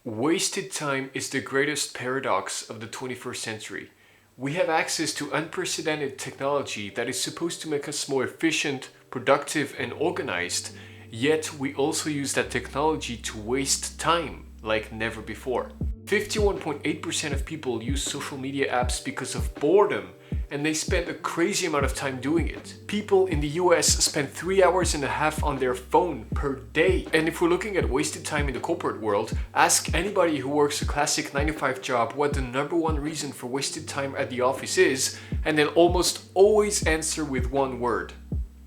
Wasted time is the greatest paradox of the 21st century. We have access to unprecedented technology that is supposed to make us more efficient, productive, and organized, yet we also use that technology to waste time like never before. 51.8% of people use social media apps because of boredom, and they spend a crazy amount of time doing it. People in the US spend 3 hours and a half on their phone per day. And if we're looking at wasted time in the corporate world, ask anybody who works a classic 9-to-5 job what the number one reason for wasted time at the office is, and they'll almost always answer with one word: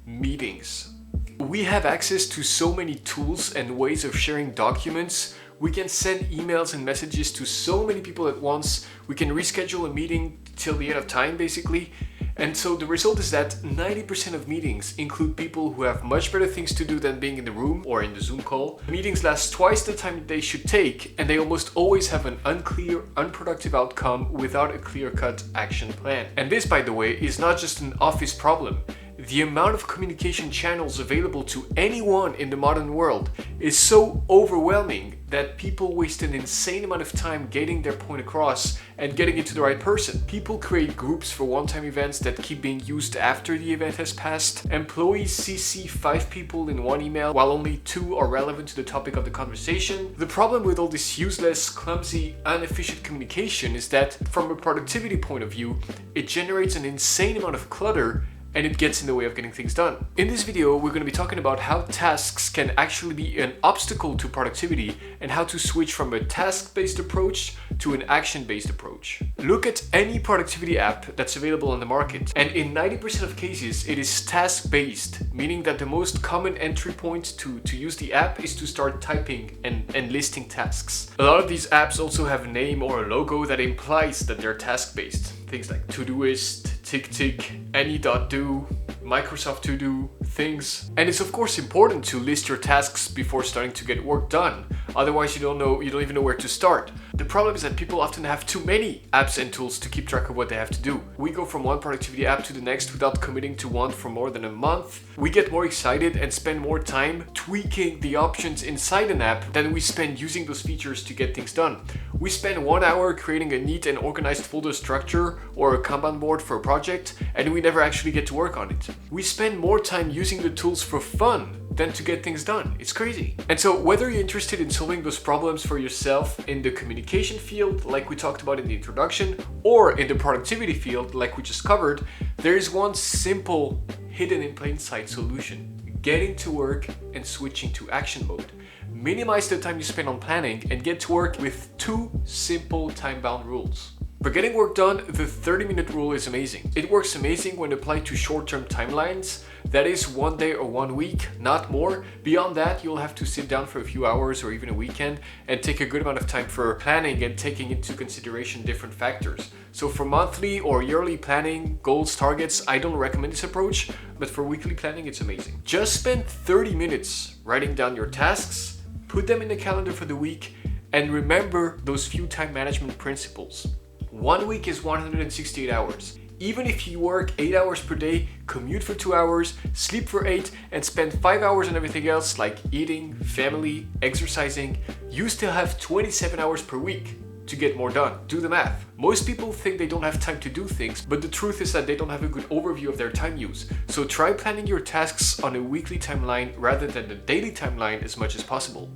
meetings. We have access to so many tools and ways of sharing documents. We can send emails and messages to so many people at once. We can reschedule a meeting till the end of time, basically. And so the result is that 90% of meetings include people who have much better things to do than being in the room or in the Zoom call. Meetings last twice the time that they should take, and they almost always have an unclear, unproductive outcome without a clear-cut action plan. And this, by the way, is not just an office problem. The amount of communication channels available to anyone in the modern world is so overwhelming that people waste an insane amount of time getting their point across and getting it to the right person. People create groups for one-time events that keep being used after the event has passed. Employees CC 5 people in one email while only 2 are relevant to the topic of the conversation. The problem with all this useless, clumsy, inefficient communication is that from a productivity point of view, it generates an insane amount of clutter, and it gets in the way of getting things done. In this video, we're going to be talking about how tasks can actually be an obstacle to productivity and how to switch from a task-based approach to an action-based approach. Look at any productivity app that's available on the market, and in 90% of cases, it is task-based, meaning that the most common entry point to use the app is to start typing and listing tasks. A lot of these apps also have a name or a logo that implies that they're task-based. Things like Todoist, TickTick, Any.do, Microsoft To Do, things. And it's of course important to list your tasks before starting to get work done. Otherwise you don't even know where to start. The problem is that people often have too many apps and tools to keep track of what they have to do. We go from one productivity app to the next without committing to one for more than a month. We get more excited and spend more time tweaking the options inside an app than we spend using those features to get things done. We spend 1 hour creating a neat and organized folder structure or a Kanban board for a project, and we never actually get to work on it. We spend more time using the tools for fun than to get things done. It's crazy. And so whether you're interested in solving those problems for yourself in the communication field, like we talked about in the introduction, or in the productivity field, like we just covered, there is one simple, hidden in plain sight solution: getting to work and switching to action mode. Minimize the time you spend on planning and get to work with 2 simple time-bound rules. For getting work done, the 30-minute rule is amazing. It works amazing when applied to short-term timelines. That is 1 day or 1 week, not more. Beyond that, you'll have to sit down for a few hours or even a weekend and take a good amount of time for planning and taking into consideration different factors. So for monthly or yearly planning, goals, targets, I don't recommend this approach, but for weekly planning, it's amazing. Just spend 30 minutes writing down your tasks, put them in the calendar for the week, and remember those few time management principles. 1 week is 168 hours. Even if you work 8 hours per day, commute for 2 hours, sleep for 8, and spend 5 hours on everything else like eating, family, exercising, you still have 27 hours per week to get more done. Do the math. Most people think they don't have time to do things, but the truth is that they don't have a good overview of their time use. So try planning your tasks on a weekly timeline rather than the daily timeline as much as possible.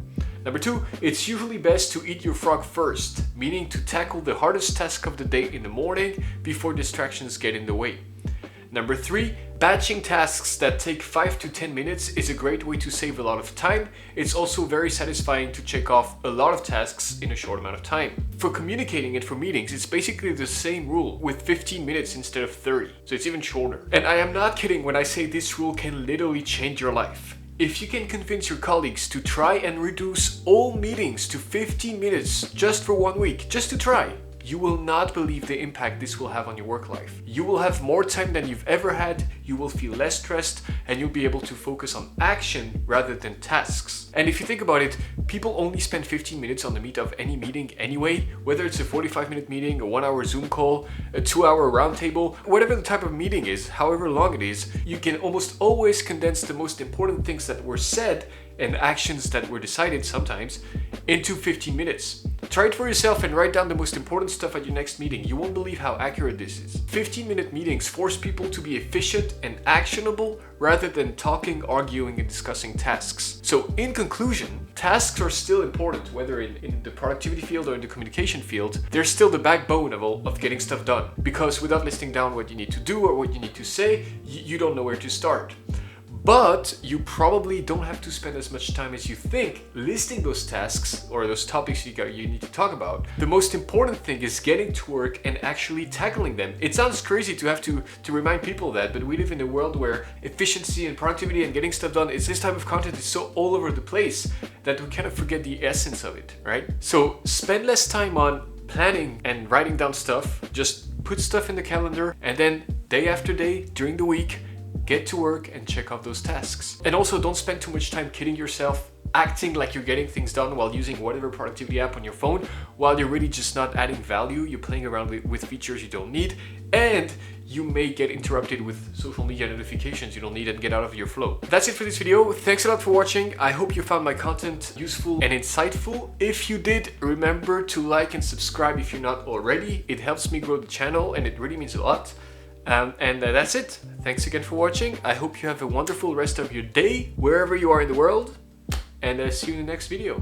Number 2, it's usually best to eat your frog first, meaning to tackle the hardest task of the day in the morning before distractions get in the way. Number 3, batching tasks that take 5 to 10 minutes is a great way to save a lot of time. It's also very satisfying to check off a lot of tasks in a short amount of time. For communicating and for meetings, it's basically the same rule with 15 minutes instead of 30, so it's even shorter. And I am not kidding when I say this rule can literally change your life. If you can convince your colleagues to try and reduce all meetings to 15 minutes just for 1 week, just to try, you will not believe the impact this will have on your work life. You will have more time than you've ever had, you will feel less stressed, and you'll be able to focus on action rather than tasks. And if you think about it, people only spend 15 minutes on the meat of any meeting anyway, whether it's a 45-minute meeting, a 1-hour Zoom call, a 2-hour roundtable, whatever the type of meeting is, however long it is, you can almost always condense the most important things that were said and actions that were decided sometimes into 15 minutes. Try it for yourself and write down the most important stuff at your next meeting. You won't believe how accurate this is. 15-minute meetings force people to be efficient and actionable rather than talking, arguing, and discussing tasks. So in conclusion, tasks are still important, whether in the productivity field or in the communication field. They're still the backbone of getting stuff done. Because without listing down what you need to do or what you need to say, you don't know where to start. But you probably don't have to spend as much time as you think listing those tasks or those topics you need to talk about. The most important thing is getting to work and actually tackling them. It sounds crazy to have to remind people that, but we live in a world where efficiency and productivity and getting stuff done, this type of content is so all over the place that we kind of forget the essence of it, right? So spend less time on planning and writing down stuff. Just put stuff in the calendar, and then day after day during the week, get to work and check off those tasks. And also don't spend too much time kidding yourself, acting like you're getting things done while using whatever productivity app on your phone, while you're really just not adding value. You're playing around with features you don't need, and you may get interrupted with social media notifications you don't need and get out of your flow. That's it for this video. Thanks a lot for watching. I hope you found my content useful and insightful. If you did, remember to like and subscribe if you're not already. It helps me grow the channel and it really means a lot. That's it. Thanks again for watching. I hope you have a wonderful rest of your day, wherever you are in the world, and see you in the next video.